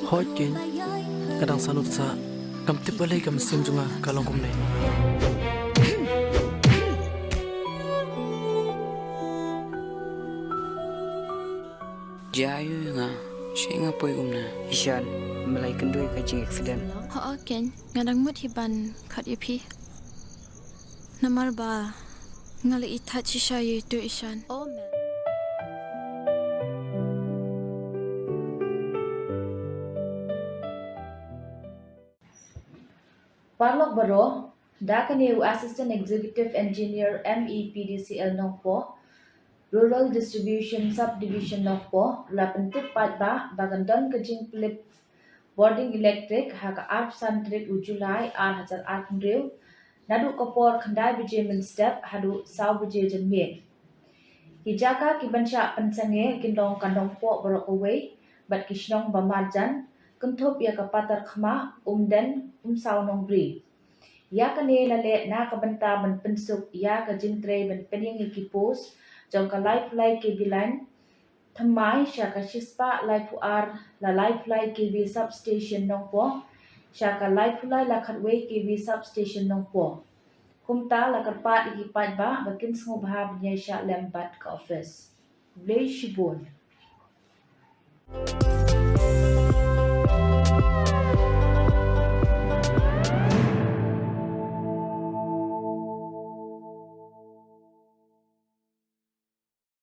Hoikin kadang sanut sa kamtip balay kam sim junga kalong kumne. Jayu nga, siya nga po yung na. Isyan, malay kandoy ka jing accident. Haa ken, ngadang mut hiban kat ipi. Namar ba, ngali itat si siya yu isyan. Oh man. Parlok Baro, Dakaniu Assistant Executive Engineer MePDCL Nongpoh, Rural Distribution Subdivision Nongpoh, Lapentip Patba, Bagandon Kajing Pynlip, Bording Electric, haka Art Santrik Ujulai, Hajar Art Drill, Nadu Kapor Kandai Bijamin Step, Hadu Sau Bijajan Mien. Hijaka Kibansha Pansange, Kindong Kandong Po Barok Away, Bat Kishnong Bamajan, Kuntop ya kapatar khma umden sau nong bri ya kane lale na kabanta ban pensuk ya ka jingtre ban pening ikipos jong ka life like ke bilan thamai sha ka shispa life ar la life like ke bi substation Nongpoh sha ka life lai la khatway ke bi substation Nongpoh kumta la karpat ikipat ba bakin sngo bha bnya sha lembat ka office blay shibon